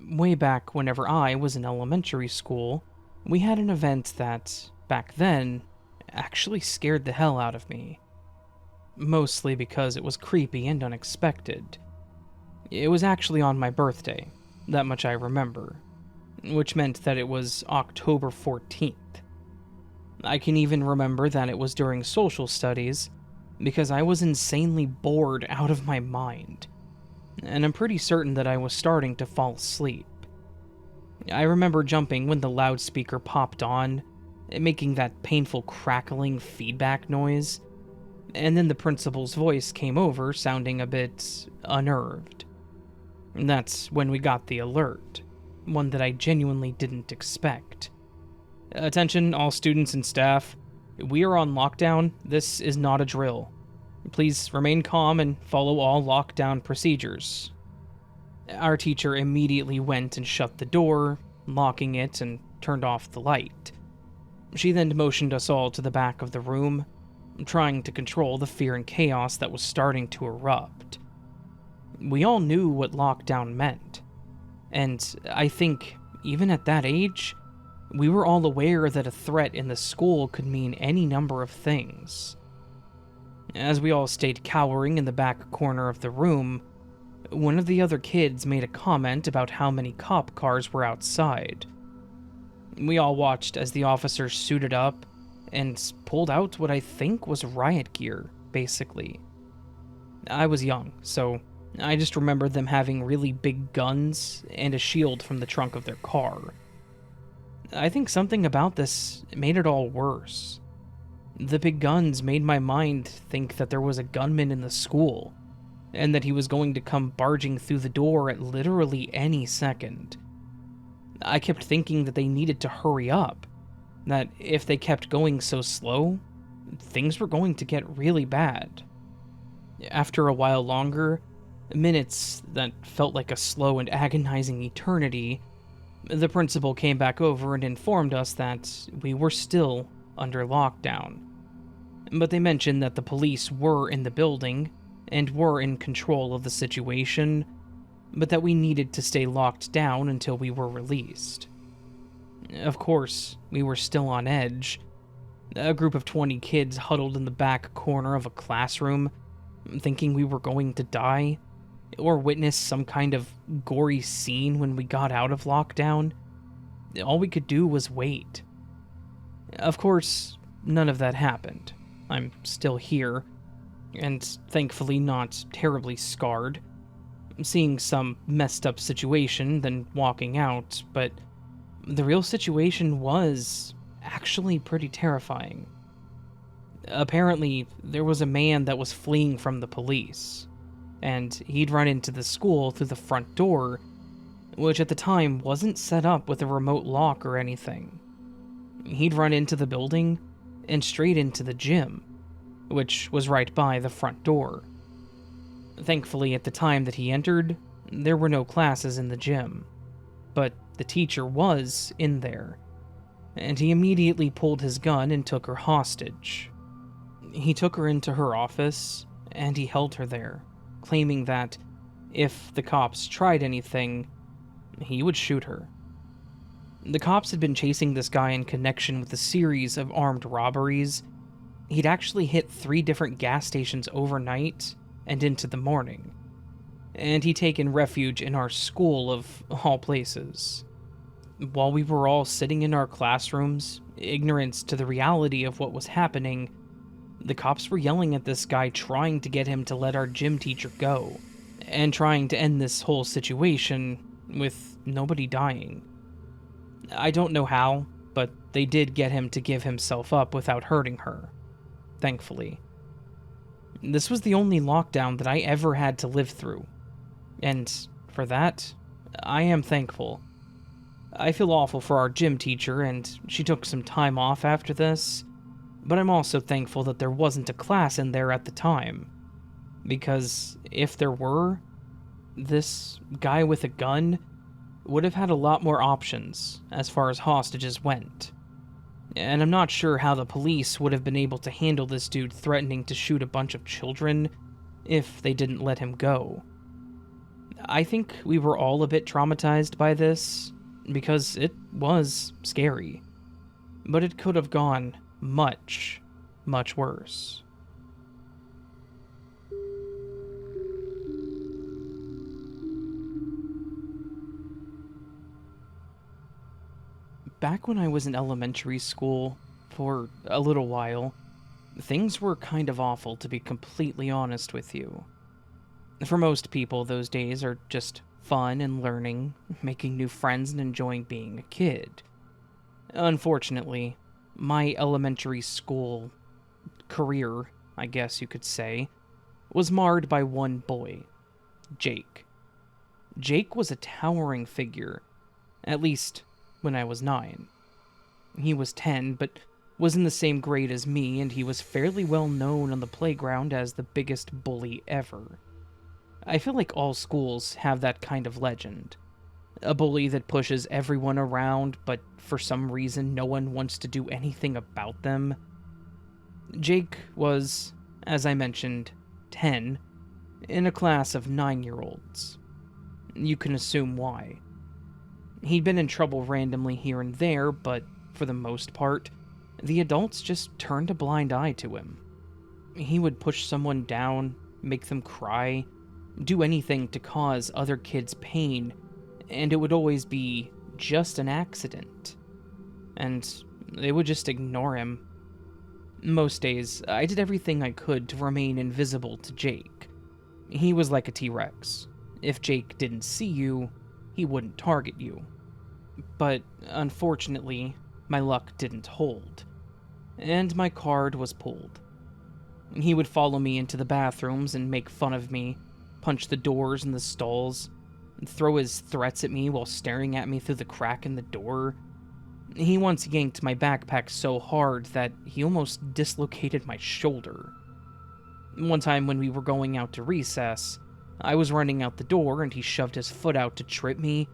Way back whenever I was in elementary school, we had an event that, back then, actually scared the hell out of me. Mostly because it was creepy and unexpected. It was actually on my birthday, that much I remember, which meant that it was October 14th. I can even remember that it was during social studies, because I was insanely bored out of my mind, and I'm pretty certain that I was starting to fall asleep. I remember jumping when the loudspeaker popped on, making that painful crackling feedback noise, and then the principal's voice came over sounding a bit unnerved. That's when we got the alert, one that I genuinely didn't expect. Attention all students and staff, we are on lockdown, this is not a drill. Please remain calm and follow all lockdown procedures. Our teacher immediately went and shut the door, locking it and turned off the light. She then motioned us all to the back of the room, trying to control the fear and chaos that was starting to erupt. We all knew what lockdown meant, and I think, even at that age, we were all aware that a threat in the school could mean any number of things. As we all stayed cowering in the back corner of the room, one of the other kids made a comment about how many cop cars were outside. We all watched as the officers suited up and pulled out what I think was riot gear, basically. I was young, so I just remember them having really big guns and a shield from the trunk of their car. I think something about this made it all worse. The big guns made my mind think that there was a gunman in the school, and that he was going to come barging through the door at literally any second. I kept thinking that they needed to hurry up, that if they kept going so slow, things were going to get really bad. After a while longer, minutes that felt like a slow and agonizing eternity, the principal came back over and informed us that we were still under lockdown. But they mentioned that the police were in the building and were in control of the situation, but that we needed to stay locked down until we were released. Of course, we were still on edge. A group of 20 kids huddled in the back corner of a classroom, thinking we were going to die, or witness some kind of gory scene when we got out of lockdown. All we could do was wait. Of course, none of that happened. I'm still here, and thankfully not terribly scarred. Seeing some messed up situation, then walking out, but the real situation was actually pretty terrifying. Apparently, there was a man that was fleeing from the police, and he'd run into the school through the front door, which at the time wasn't set up with a remote lock or anything. He'd run into the building and straight into the gym, which was right by the front door. Thankfully, at the time that he entered, there were no classes in the gym, but the teacher was in there, and he immediately pulled his gun and took her hostage. He took her into her office, and he held her there, claiming that if the cops tried anything, he would shoot her. The cops had been chasing this guy in connection with a series of armed robberies. He'd actually hit 3 different gas stations overnight and into the morning, and he'd taken refuge in our school of all places. While we were all sitting in our classrooms, ignorant to the reality of what was happening, the cops were yelling at this guy, trying to get him to let our gym teacher go, and trying to end this whole situation with nobody dying. I don't know how, but they did get him to give himself up without hurting her, thankfully. This was the only lockdown that I ever had to live through, and for that, I am thankful. I feel awful for our gym teacher, and she took some time off after this, but I'm also thankful that there wasn't a class in there at the time, because if there were, this guy with a gun would have had a lot more options as far as hostages went. And I'm not sure how the police would have been able to handle this dude threatening to shoot a bunch of children if they didn't let him go. I think we were all a bit traumatized by this, because it was scary. But it could have gone much, much worse. Back when I was in elementary school, for a little while, things were kind of awful, to be completely honest with you. For most people, those days are just fun and learning, making new friends, and enjoying being a kid. Unfortunately, my elementary school career, I guess you could say, was marred by one boy, Jake. Jake was a towering figure, at least when I was 9. He was 10, but was in the same grade as me, and he was fairly well known on the playground as the biggest bully ever. I feel like all schools have that kind of legend. A bully that pushes everyone around, but for some reason no one wants to do anything about them. Jake was, as I mentioned, 10, in a class of 9-year-olds. You can assume why. He'd been in trouble randomly here and there, but for the most part, the adults just turned a blind eye to him. He would push someone down, make them cry, do anything to cause other kids pain, and it would always be just an accident. And they would just ignore him. Most days, I did everything I could to remain invisible to Jake. He was like a T-Rex. If Jake didn't see you, he wouldn't target you. But unfortunately, my luck didn't hold, and my card was pulled. He would follow me into the bathrooms and make fun of me, punch the doors in the stalls, and throw his threats at me while staring at me through the crack in the door. He once yanked my backpack so hard that he almost dislocated my shoulder. One time when we were going out to recess, I was running out the door and he shoved his foot out to trip me,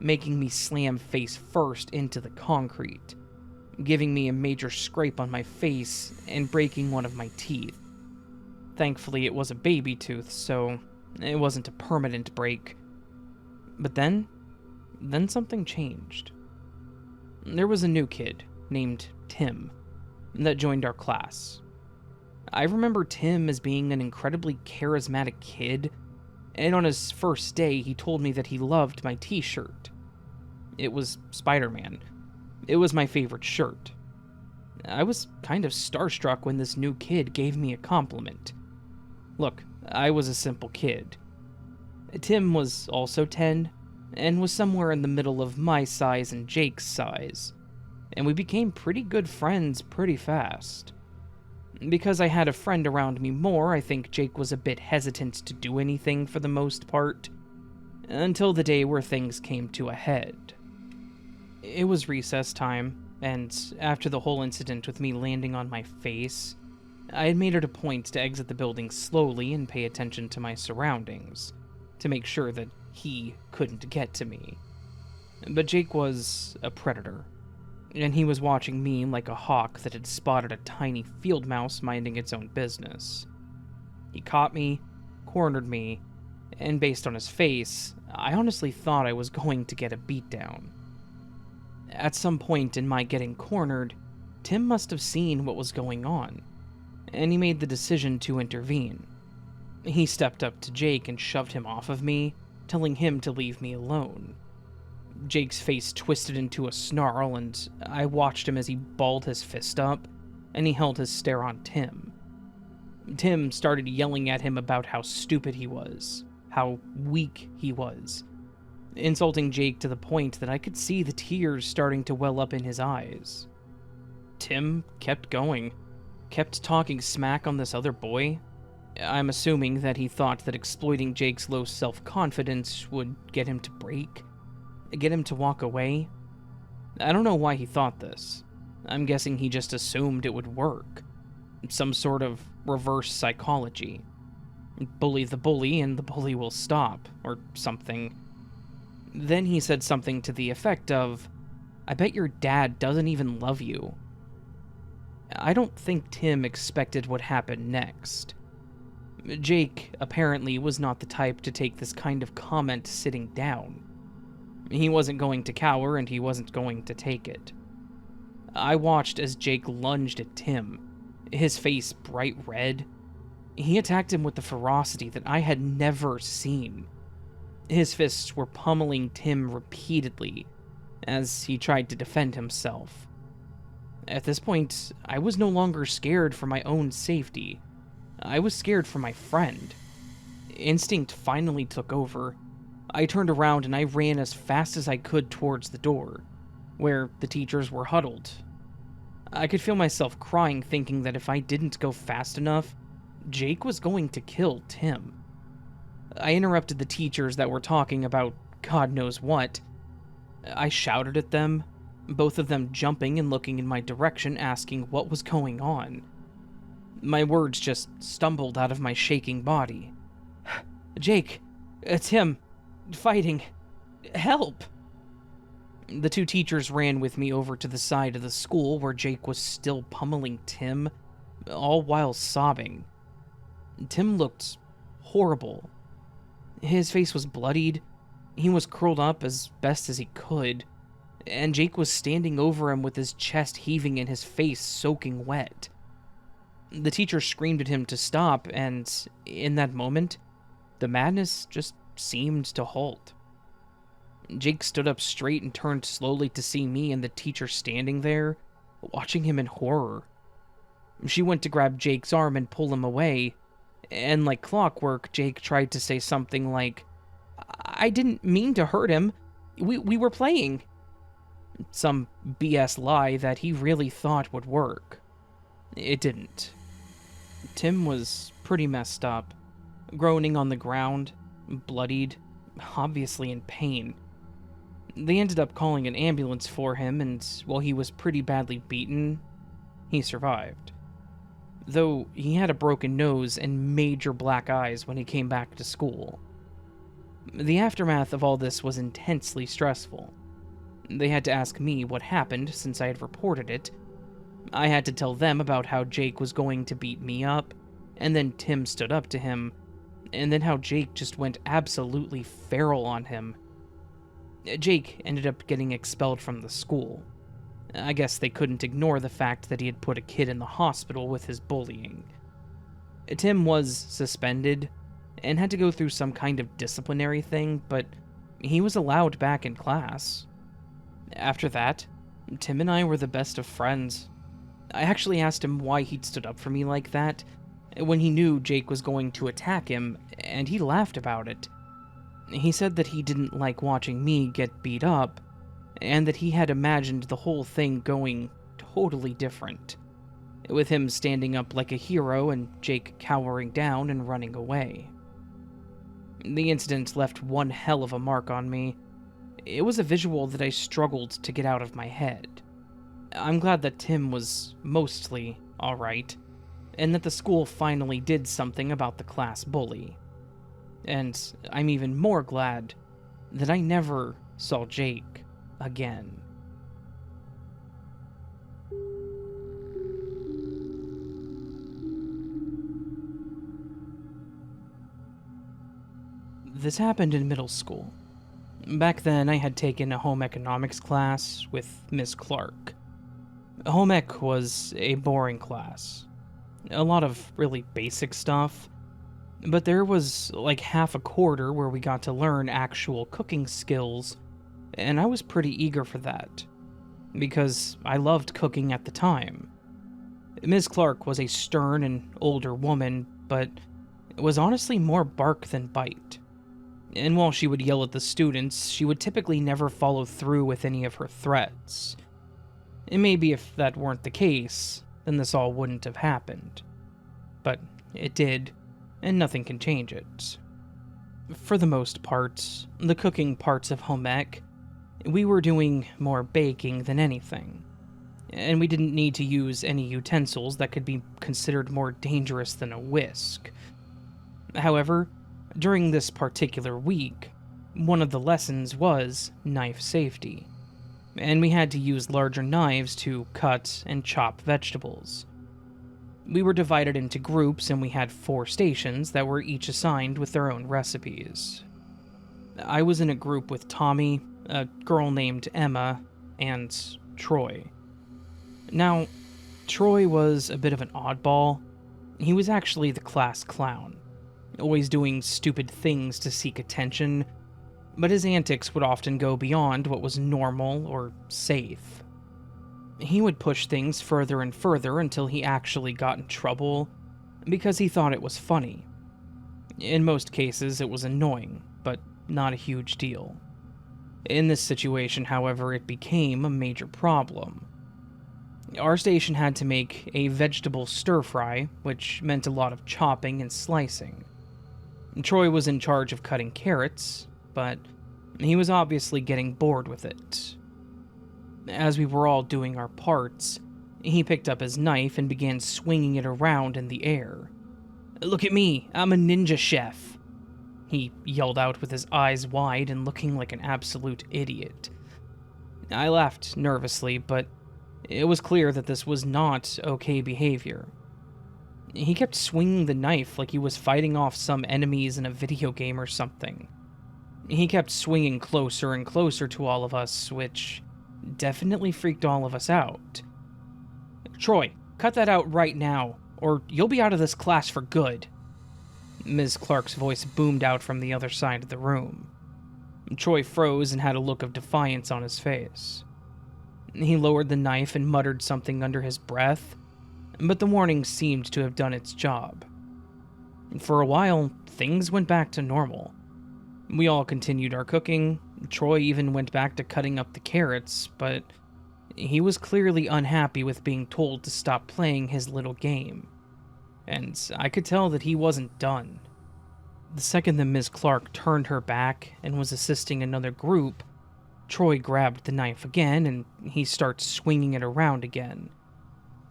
making me slam face first into the concrete, giving me a major scrape on my face and breaking one of my teeth. Thankfully, it was a baby tooth, so it wasn't a permanent break. But then something changed. There was a new kid named Tim that joined our class. I remember Tim as being an incredibly charismatic kid, and on his first day, he told me that he loved my t-shirt. It was Spider-Man. It was my favorite shirt. I was kind of starstruck when this new kid gave me a compliment. Look, I was a simple kid. Tim was also 10, and was somewhere in the middle of my size and Jake's size, and we became pretty good friends pretty fast. Because I had a friend around me more, I think Jake was a bit hesitant to do anything for the most part, until the day where things came to a head. It was recess time, and after the whole incident with me landing on my face, I had made it a point to exit the building slowly and pay attention to my surroundings, to make sure that he couldn't get to me. But Jake was a predator, and he was watching me like a hawk that had spotted a tiny field mouse minding its own business. He caught me, cornered me, and based on his face, I honestly thought I was going to get a beatdown. At some point in my getting cornered, Tim must have seen what was going on, and he made the decision to intervene. He stepped up to Jake and shoved him off of me, telling him to leave me alone. Jake's face twisted into a snarl, and I watched him as he balled his fist up, and he held his stare on Tim. Tim started yelling at him about how stupid he was, how weak he was, insulting Jake to the point that I could see the tears starting to well up in his eyes. Tim kept going, kept talking smack on this other boy. I'm assuming that he thought that exploiting Jake's low self-confidence would get him to break, get him to walk away. I don't know why he thought this. I'm guessing he just assumed it would work. Some sort of reverse psychology. Bully the bully and the bully will stop, or something. Then he said something to the effect of, "I bet your dad doesn't even love you." I don't think Tim expected what happened next. Jake apparently was not the type to take this kind of comment sitting down. He wasn't going to cower, and he wasn't going to take it. I watched as Jake lunged at Tim, his face bright red. He attacked him with the ferocity that I had never seen. His fists were pummeling Tim repeatedly as he tried to defend himself. At this point, I was no longer scared for my own safety. I was scared for my friend. Instinct finally took over. I turned around and I ran as fast as I could towards the door, where the teachers were huddled. I could feel myself crying, thinking that if I didn't go fast enough, Jake was going to kill Tim. I interrupted the teachers that were talking about God knows what. I shouted at them, both of them jumping and looking in my direction, asking what was going on. My words just stumbled out of my shaking body. Jake, Tim, fighting, help! The two teachers ran with me over to the side of the school where Jake was still pummeling Tim, all while sobbing. Tim looked horrible. His face was bloodied, he was curled up as best as he could, and Jake was standing over him with his chest heaving and his face soaking wet. The teacher screamed at him to stop, and in that moment, the madness just seemed to halt. Jake stood up straight and turned slowly to see me and the teacher standing there, watching him in horror. She went to grab Jake's arm and pull him away, and like clockwork, Jake tried to say something like, "I didn't mean to hurt him. We were playing." Some BS lie that he really thought would work. It didn't. Tim was pretty messed up, groaning on the ground, bloodied, obviously in pain. They ended up calling an ambulance for him, and while he was pretty badly beaten, he survived. Though he had a broken nose and major black eyes when he came back to school. The aftermath of all this was intensely stressful. They had to ask me what happened since I had reported it. I had to tell them about how Jake was going to beat me up, and then Tim stood up to him, and then how Jake just went absolutely feral on him. Jake ended up getting expelled from the school. I guess they couldn't ignore the fact that he had put a kid in the hospital with his bullying. Tim was suspended and had to go through some kind of disciplinary thing, but he was allowed back in class. After that, Tim and I were the best of friends. I actually asked him why he'd stood up for me like that when he knew Jake was going to attack him, and he laughed about it. He said that he didn't like watching me get beat up, and that he had imagined the whole thing going totally different, with him standing up like a hero and Jake cowering down and running away. The incident left one hell of a mark on me. It was a visual that I struggled to get out of my head. I'm glad that Tim was mostly alright, and that the school finally did something about the class bully. And I'm even more glad that I never saw Jake again. This happened in middle school. Back then, I had taken a home economics class with Miss Clark. Home ec was a boring class. A lot of really basic stuff, but there was like half a quarter where we got to learn actual cooking skills, and I was pretty eager for that, because I loved cooking at the time. Ms. Clark was a stern and older woman, but was honestly more bark than bite. And while she would yell at the students, she would typically never follow through with any of her threats. And maybe if that weren't the case, then this all wouldn't have happened. But it did, and nothing can change it. For the most part, the cooking parts of home ec, we were doing more baking than anything. And we didn't need to use any utensils that could be considered more dangerous than a whisk. However, during this particular week, one of the lessons was knife safety, and we had to use larger knives to cut and chop vegetables. We were divided into groups and we had 4 stations that were each assigned with their own recipes. I was in a group with Tommy, a girl named Emma, and Troy. Now, Troy was a bit of an oddball. He was actually the class clown, always doing stupid things to seek attention, but his antics would often go beyond what was normal or safe. He would push things further and further until he actually got in trouble because he thought it was funny. In most cases, it was annoying, but not a huge deal. In this situation, however, it became a major problem. Our station had to make a vegetable stir-fry, which meant a lot of chopping and slicing. Troy was in charge of cutting carrots, but he was obviously getting bored with it. As we were all doing our parts, he picked up his knife and began swinging it around in the air. "Look at me, I'm a ninja chef," he yelled out with his eyes wide and looking like an absolute idiot. I laughed nervously, but it was clear that this was not okay behavior. He kept swinging the knife like he was fighting off some enemies in a video game or something. He kept swinging closer and closer to all of us, which definitely freaked all of us out. "Troy, cut that out right now, or you'll be out of this class for good." Ms. Clark's voice boomed out from the other side of the room. Troy froze and had a look of defiance on his face. He lowered the knife and muttered something under his breath, but the warning seemed to have done its job. For a while, things went back to normal. We all continued our cooking. Troy even went back to cutting up the carrots, but he was clearly unhappy with being told to stop playing his little game. And I could tell that he wasn't done. The second that Ms. Clark turned her back and was assisting another group, Troy grabbed the knife again and he starts swinging it around again,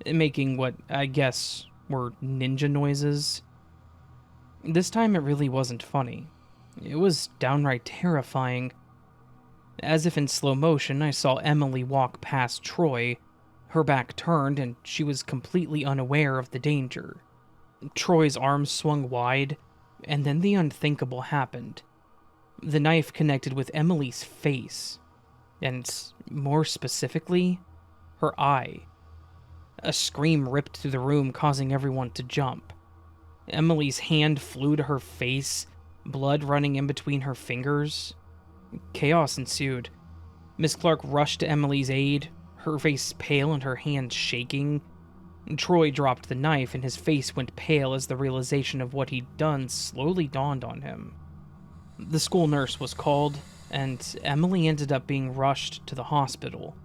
making what I guess were ninja noises. This time it really wasn't funny. It was downright terrifying. As if in slow motion, I saw Emily walk past Troy, her back turned, and she was completely unaware of the danger. Troy's arms swung wide, and then the unthinkable happened. The knife connected with Emily's face, and more specifically, her eye. A scream ripped through the room, causing everyone to jump. Emily's hand flew to her face, blood running in between her fingers. Chaos ensued. Miss Clark rushed to Emily's aid, her face pale and her hands shaking. Troy dropped the knife and his face went pale as the realization of what he'd done slowly dawned on him. The school nurse was called, and Emily ended up being rushed to the hospital.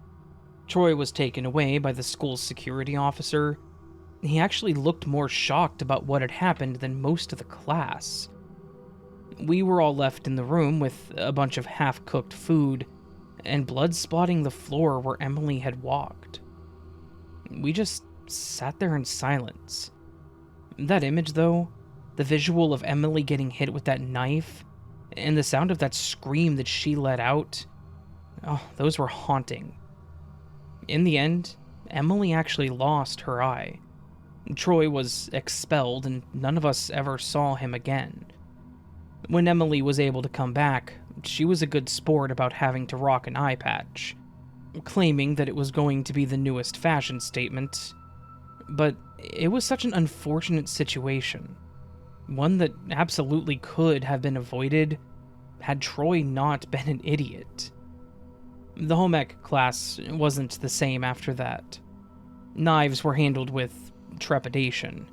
Troy was taken away by the school's security officer. He actually looked more shocked about what had happened than most of the class. We were all left in the room with a bunch of half-cooked food and blood spotting the floor where Emily had walked. We just sat there in silence. That image, though, the visual of Emily getting hit with that knife, and the sound of that scream that she let out, oh, those were haunting. In the end, Emily actually lost her eye. Troy was expelled, and none of us ever saw him again. When Emily was able to come back, she was a good sport about having to rock an eye patch, claiming that it was going to be the newest fashion statement. But it was such an unfortunate situation, one that absolutely could have been avoided had Troy not been an idiot. The home ec class wasn't the same after that. Knives were handled with trepidation,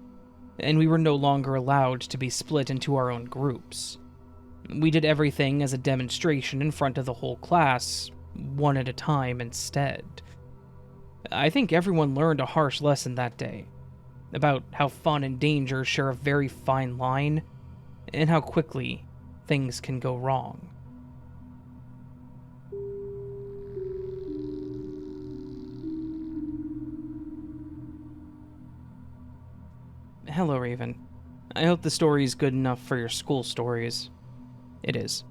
and we were no longer allowed to be split into our own groups. We did everything as a demonstration in front of the whole class, one at a time instead. I think everyone learned a harsh lesson that day, about how fun and danger share a very fine line, and how quickly things can go wrong. Hello, Raven. I hope the story is good enough for your school stories. It is.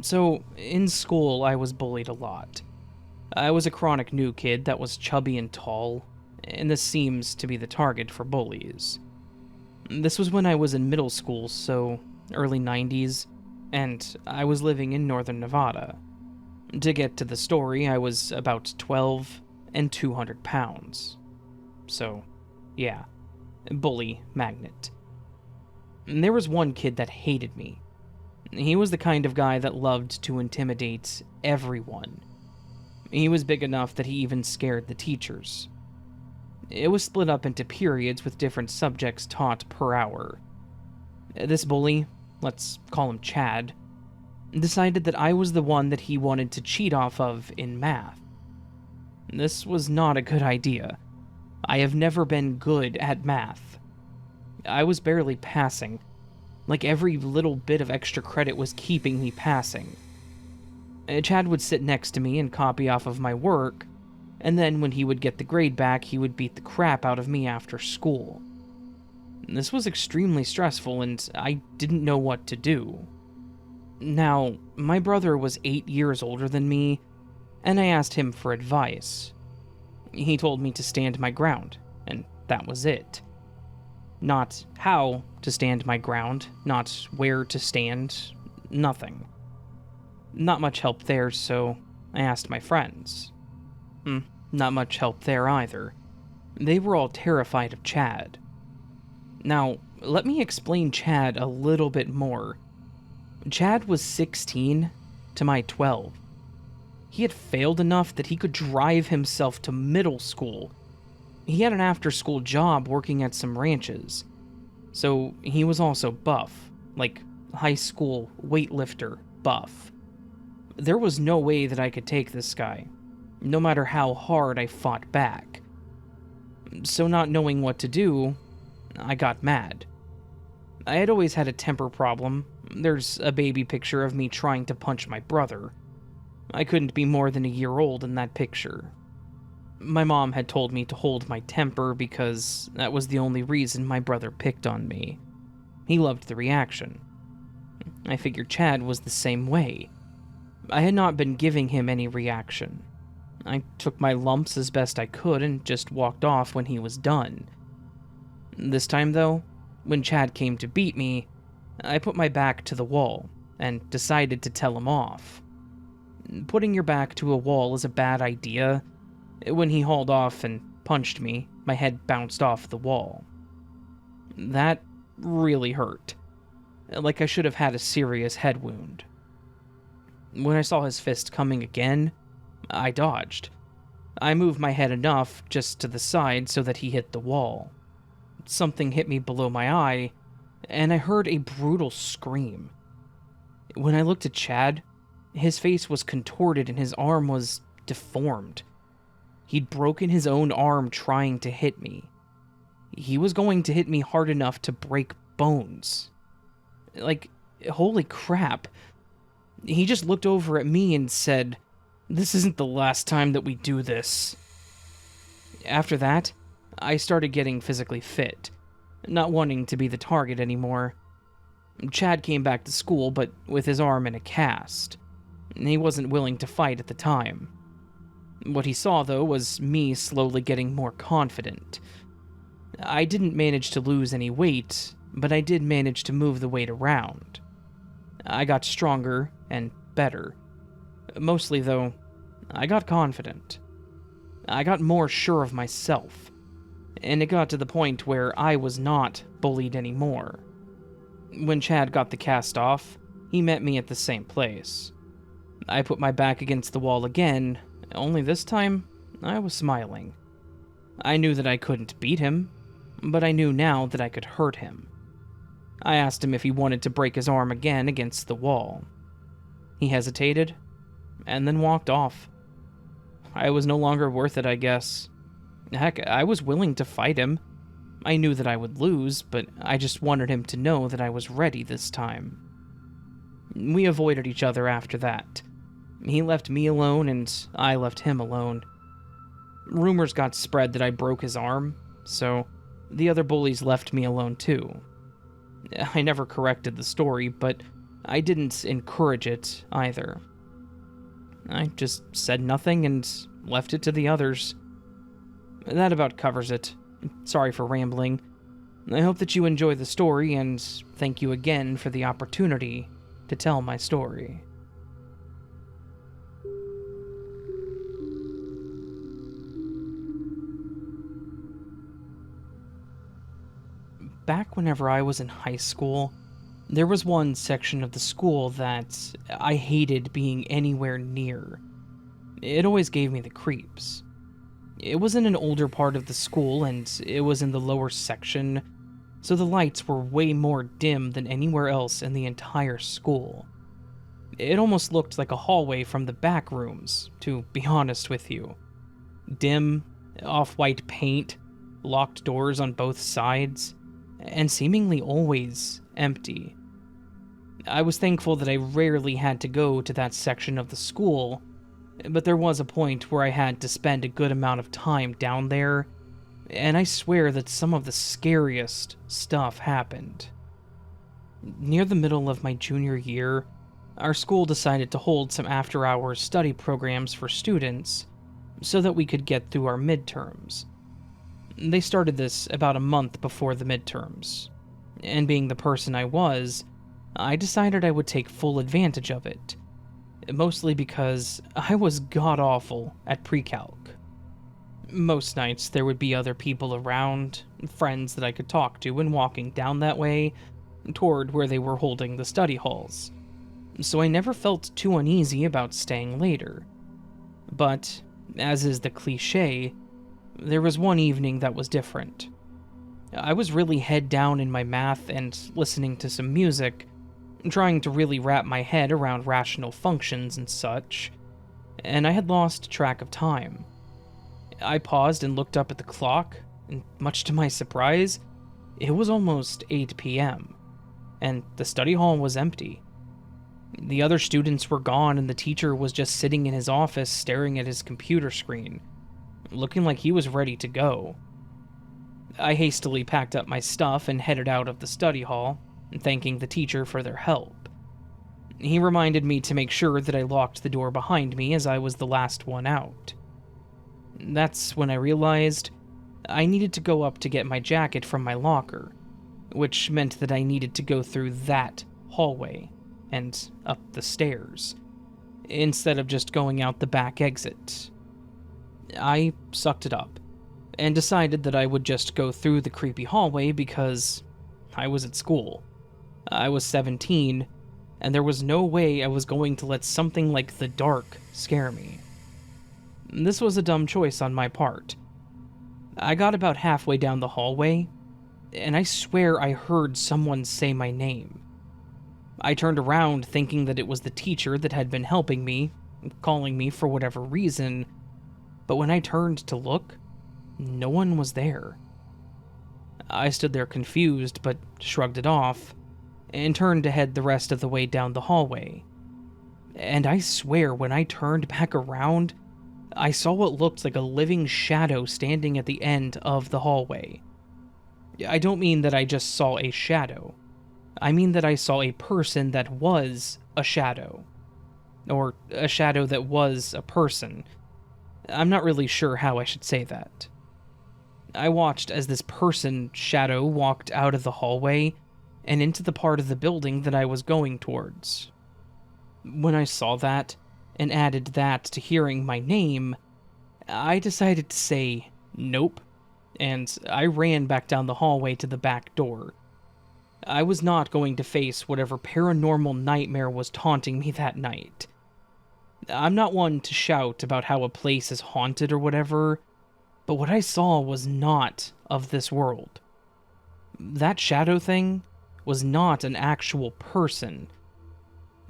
So, in school, I was bullied a lot. I was a chronic new kid that was chubby and tall, and this seems to be the target for bullies. This was when I was in middle school, so early 90s, and I was living in northern Nevada. To get to the story, I was about 12 and 200 pounds. So, yeah, bully magnet. And there was one kid that hated me. He was the kind of guy that loved to intimidate everyone. He was big enough that he even scared the teachers. It was split up into periods with different subjects taught per hour. This bully, let's call him Chad, decided that I was the one that he wanted to cheat off of in math. This was not a good idea. I have never been good at math. I was barely passing. Like every little bit of extra credit was keeping me passing. Chad would sit next to me and copy off of my work, and then when he would get the grade back, he would beat the crap out of me after school. This was extremely stressful, and I didn't know what to do. Now, my brother was 8 years older than me, and I asked him for advice. He told me to stand my ground, and that was it. Not how to stand my ground, not where to stand, nothing. Not much help there, so I asked my friends. Not much help there either. They were all terrified of Chad. Now, let me explain Chad a little bit more. Chad was 16 to my 12. He had failed enough that he could drive himself to middle school. He had an after-school job working at some ranches. So he was also buff, like high school weightlifter buff. There was no way that I could take this guy, no matter how hard I fought back. So not knowing what to do, I got mad. I had always had a temper problem. There's a baby picture of me trying to punch my brother. I couldn't be more than a year old in that picture. My mom had told me to hold my temper because that was the only reason my brother picked on me. He loved the reaction. I figured Chad was the same way. I had not been giving him any reaction. I took my lumps as best I could and just walked off when he was done. This time, though, when Chad came to beat me, I put my back to the wall and decided to tell him off. Putting your back to a wall is a bad idea. When he hauled off and punched me, my head bounced off the wall. That really hurt. Like I should have had a serious head wound. When I saw his fist coming again, I dodged. I moved my head enough just to the side so that he hit the wall. Something hit me below my eye, and I heard a brutal scream. When I looked at Chad, his face was contorted and his arm was deformed. He'd broken his own arm trying to hit me. He was going to hit me hard enough to break bones. Like, holy crap. He just looked over at me and said, "This isn't the last time that we do this." After that, I started getting physically fit, not wanting to be the target anymore. Chad came back to school, but with his arm in a cast. He wasn't willing to fight at the time. What he saw, though, was me slowly getting more confident. I didn't manage to lose any weight, but I did manage to move the weight around. I got stronger and better. Mostly, though, I got confident. I got more sure of myself, and it got to the point where I was not bullied anymore. When Chad got the cast off, he met me at the same place. I put my back against the wall again, only this time, I was smiling. I knew that I couldn't beat him, but I knew now that I could hurt him. I asked him if he wanted to break his arm again against the wall. He hesitated, and then walked off. I was no longer worth it, I guess. Heck, I was willing to fight him. I knew that I would lose, but I just wanted him to know that I was ready this time. We avoided each other after that. He left me alone, and I left him alone. Rumors got spread that I broke his arm, so the other bullies left me alone too. I never corrected the story, but I didn't encourage it either. I just said nothing and left it to the others. That about covers it. Sorry for rambling. I hope that you enjoy the story, and thank you again for the opportunity to tell my story. Back whenever I was in high school, there was one section of the school that I hated being anywhere near. It always gave me the creeps. It was in an older part of the school, and it was in the lower section, so the lights were way more dim than anywhere else in the entire school. It almost looked like a hallway from the back rooms, to be honest with you. Dim, off-white paint, locked doors on both sides, and seemingly always empty. I was thankful that I rarely had to go to that section of the school, but there was a point where I had to spend a good amount of time down there, and I swear that some of the scariest stuff happened. Near the middle of my junior year, our school decided to hold some after-hours study programs for students so that we could get through our midterms. They started this about a month before the midterms, and being the person I was, I decided I would take full advantage of it, mostly because I was god-awful at pre-calc. Most nights there would be other people around, friends that I could talk to when walking down that way, toward where they were holding the study halls, so I never felt too uneasy about staying later. But, as is the cliché, there was one evening that was different. I was really head down in my math and listening to some music, trying to really wrap my head around rational functions and such, and I had lost track of time. I paused and looked up at the clock, and much to my surprise, it was almost 8 p.m., and the study hall was empty. The other students were gone, and the teacher was just sitting in his office staring at his computer screen, looking like he was ready to go. I hastily packed up my stuff and headed out of the study hall, thanking the teacher for their help. He reminded me to make sure that I locked the door behind me as I was the last one out. That's when I realized I needed to go up to get my jacket from my locker, which meant that I needed to go through that hallway and up the stairs, instead of just going out the back exit. I sucked it up, and decided that I would just go through the creepy hallway because I was at school. I was 17, and there was no way I was going to let something like the dark scare me. This was a dumb choice on my part. I got about halfway down the hallway, and I swear I heard someone say my name. I turned around thinking that it was the teacher that had been helping me, calling me for whatever reason, but when I turned to look, no one was there. I stood there confused, but shrugged it off, and turned to head the rest of the way down the hallway. And I swear when I turned back around, I saw what looked like a living shadow standing at the end of the hallway. I don't mean that I just saw a shadow. I mean that I saw a person that was a shadow. Or a shadow that was a person. I'm not really sure how I should say that. I watched as this person shadow walked out of the hallway and into the part of the building that I was going towards. When I saw that, and added that to hearing my name, I decided to say nope, and I ran back down the hallway to the back door. I was not going to face whatever paranormal nightmare was taunting me that night. I'm not one to shout about how a place is haunted or whatever, but what I saw was not of this world. That shadow thing was not an actual person.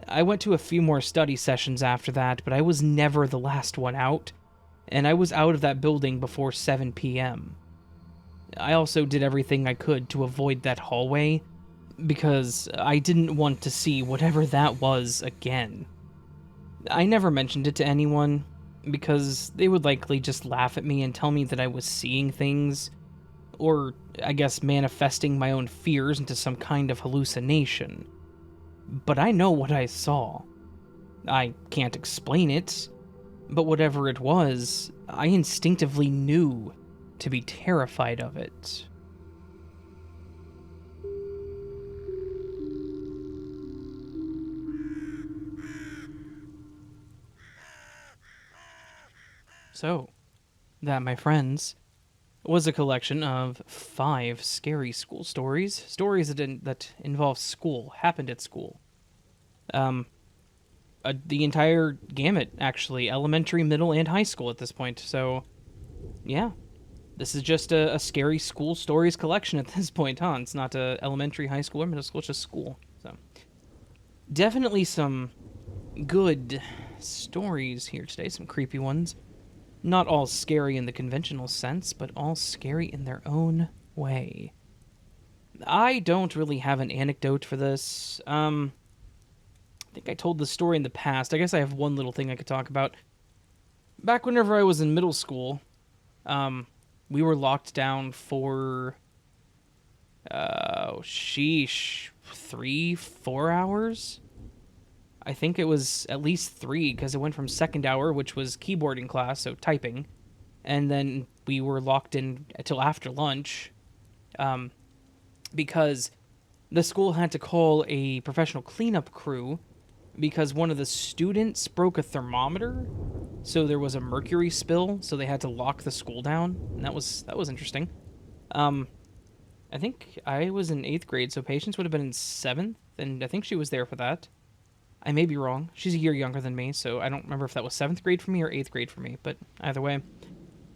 I went to a few more study sessions after that, but I was never the last one out, and I was out of that building before 7 p.m. I also did everything I could to avoid that hallway, because I didn't want to see whatever that was again. I never mentioned it to anyone, because they would likely just laugh at me and tell me that I was seeing things, or I guess manifesting my own fears into some kind of hallucination. But I know what I saw. I can't explain it, but whatever it was, I instinctively knew to be terrified of it. So, that, my friends, was a collection of 5 scary school stories that involve school, happened at school. The entire gamut, actually, elementary, middle, and high school at this point. So, yeah, this is just a scary school stories collection at this point, huh? It's not a elementary, high school, or middle school, it's just school. So, definitely some good stories here today, some creepy ones. Not all scary in the conventional sense, but all scary in their own way. I don't really have an anecdote for this. I think I told the story in the past. I guess I have one little thing I could talk about. Back whenever I was in middle school, we were locked down for, 3-4 hours? I think it was at least 3, because it went from second hour, which was keyboarding class, so typing, and then we were locked in until after lunch, because the school had to call a professional cleanup crew because one of the students broke a thermometer, so there was a mercury spill, so they had to lock the school down, and that was interesting. I think I was in 8th grade, so Patience would have been in 7th, and I think she was there for that. I may be wrong. She's a year younger than me, so I don't remember if that was 7th grade for me or 8th grade for me, but either way,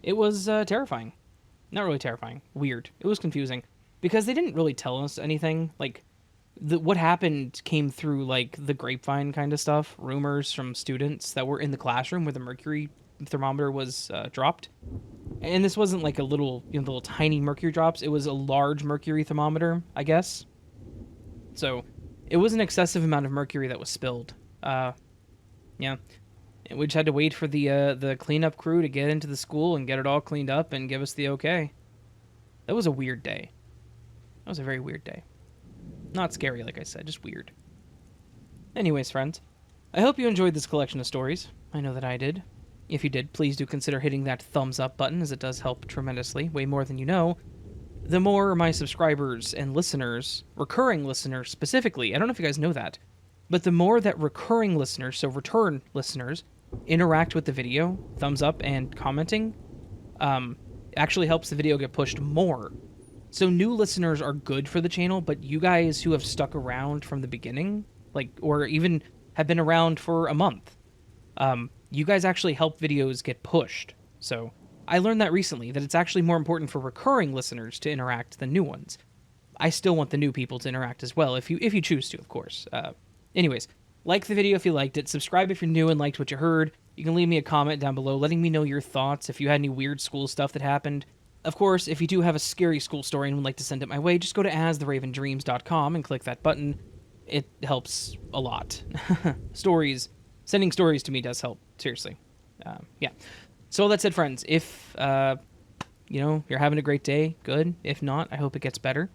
it was terrifying. Not really terrifying. Weird. It was confusing, because they didn't really tell us anything. Like, what happened came through, like, the grapevine kind of stuff, rumors from students that were in the classroom where the mercury thermometer was dropped. And this wasn't like a little, the little tiny mercury drops. It was a large mercury thermometer, I guess. So it was an excessive amount of mercury that was spilled. Yeah. And we just had to wait for the cleanup crew to get into the school and get it all cleaned up and give us the okay. That was a weird day. That was a very weird day. Not scary, like I said, just weird. Anyways, friends, I hope you enjoyed this collection of stories. I know that I did. If you did, please do consider hitting that thumbs up button, as it does help tremendously, way more than you know. The more my subscribers and listeners, recurring listeners specifically, I don't know if you guys know that, but the more that recurring listeners, so return listeners, interact with the video, thumbs up and commenting, actually helps the video get pushed more. So new listeners are good for the channel, but you guys who have stuck around from the beginning, or even have been around for a month, you guys actually help videos get pushed. So I learned that recently, that it's actually more important for recurring listeners to interact than new ones. I still want the new people to interact as well, if you choose to, of course. Anyways, like the video if you liked it, subscribe if you're new and liked what you heard. You can leave me a comment down below letting me know your thoughts if you had any weird school stuff that happened. Of course, if you do have a scary school story and would like to send it my way, just go to astheravendreams.com and click that button. It helps a lot. Sending stories to me does help, seriously. Yeah. So all that said, friends, if, you're having a great day, good. If not, I hope it gets better.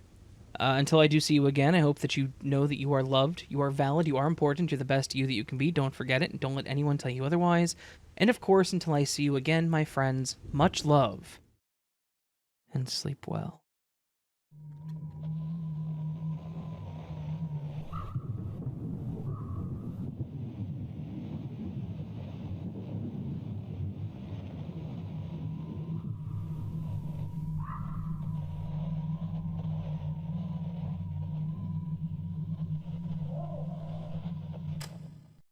Until I do see you again, I hope that you know that you are loved, you are valid, you are important, you're the best you that you can be. Don't forget it, and don't let anyone tell you otherwise. And of course, until I see you again, my friends, much love, and sleep well.